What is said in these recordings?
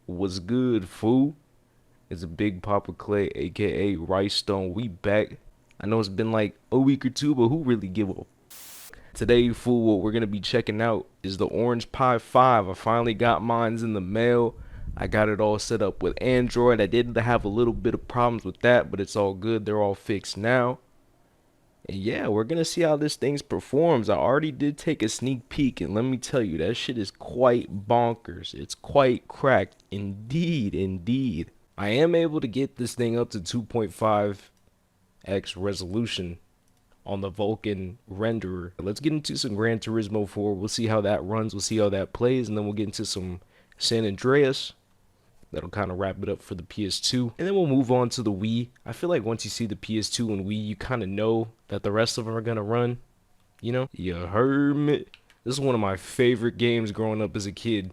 What's good, fool? It's a Big Papa Clay, aka Rice Stone. We back. I know it's been like a week or two, but who really give a Today, fool, what we're gonna be checking out is the Orange Pi 5. I finally got mine's in the mail. I got it all set up with Android. I did have a little bit of problems with that, but it's all good. They're all fixed now. And yeah, we're gonna see how this thing performs. I already did take a sneak peek, and let me tell you, that shit is quite bonkers. It's quite cracked. Indeed, indeed. I am able to get this thing up to 2.5x resolution on the Vulkan renderer. Let's get into some Gran Turismo 4. We'll see how that runs. We'll see how that plays, and then we'll get into some San Andreas. That'll kind of wrap it up for the PS2. And then we'll move on to the Wii. I feel like once you see the PS2 and Wii, you kind of know that the rest of them are going to run. You know? You heard me? This is one of my favorite games growing up as a kid.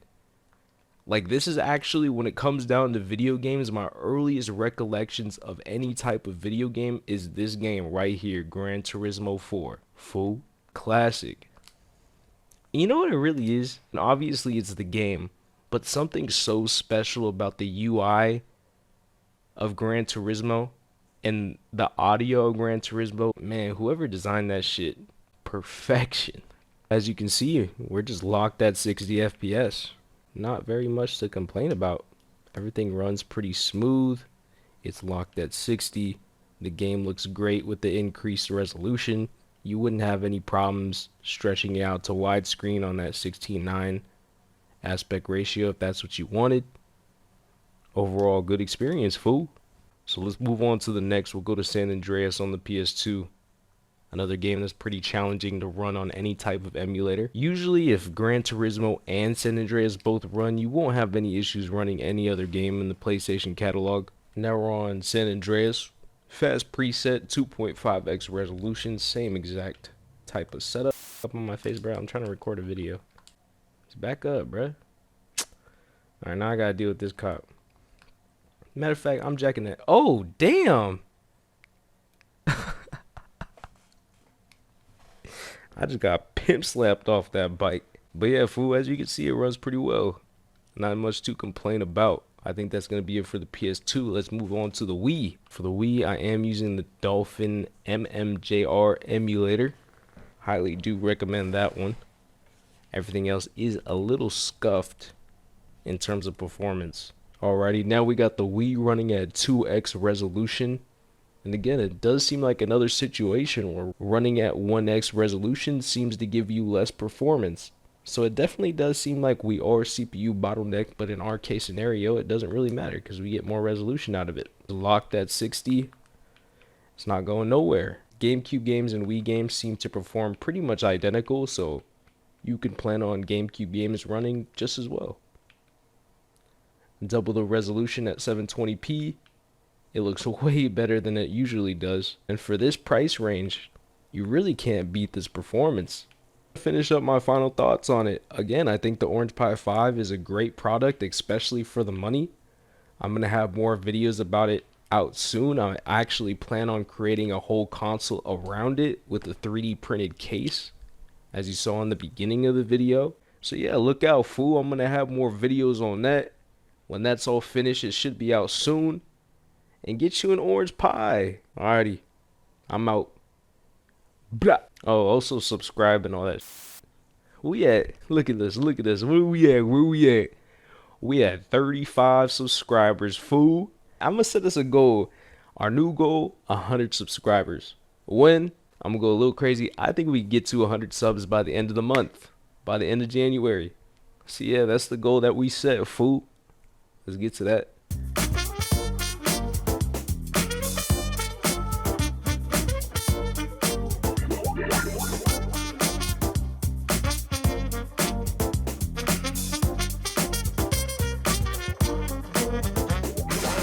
Like, this is actually, when it comes down to video games, my earliest recollections of any type of video game is this game right here, Gran Turismo 4. Full classic. You know what it really is? And obviously, it's the game. But something so special about the UI of Gran Turismo and the audio of Gran Turismo, man, whoever designed that shit, perfection. As you can see, we're just locked at 60 FPS. Not very much to complain about. Everything runs pretty smooth. It's locked at 60. The game looks great with the increased resolution. You wouldn't have any problems stretching it out to widescreen on that 16:9 aspect ratio if that's what you wanted. Overall, good experience, fool. So let's move on to the next. We'll go to San Andreas on the PS2. Another game that's pretty challenging to run on any type of emulator. Usually, if Gran Turismo and San Andreas both run, you won't have any issues running any other game in the PlayStation catalog. Now we're on San Andreas. Fast preset, 2.5x resolution, same exact type of setup. Up on my face, bro. I'm trying to record a video. It's back up, bruh. Alright, now I gotta deal with this cop. Matter of fact, I'm jacking that. Oh, damn! I just got pimp slapped off that bike. But yeah, fool, as you can see, it runs pretty well. Not much to complain about. I think that's going to be it for the PS2. Let's move on to the Wii. For the Wii, I am using the Dolphin MMJR emulator. Highly do recommend that one. Everything else is a little scuffed in terms of performance. Alrighty, now we got the Wii running at 2x resolution. And again, it does seem like another situation where running at 1x resolution seems to give you less performance. So it definitely does seem like we are CPU bottlenecked, but in our case scenario, it doesn't really matter because we get more resolution out of it. Locked at 60, it's not going nowhere. GameCube games and Wii games seem to perform pretty much identical, so you can plan on GameCube games running just as well. Double the resolution at 720p. It looks way better than it usually does. And for this price range, you really can't beat this performance. Finish up my final thoughts on it. Again, I think the Orange Pi 5 is a great product, especially for the money. I'm going to have more videos about it out soon. I actually plan on creating a whole console around it with a 3D printed case, as you saw in the beginning of the video. So yeah, look out, fool. I'm going to have more videos on that. When that's all finished, it should be out soon. And get you an Orange Pi. Alrighty, I'm out. Blah. Oh, also subscribe and all that. Where we at? Look at this. Look at this. Where we at? Where we at? We at 35 subscribers, fool. I'm gonna set us a goal. Our new goal, 100 subscribers. When? I'm gonna go a little crazy. I think we get to 100 subs by the end of the month. By the end of January. So yeah, that's the goal that we set, fool. Let's get to that.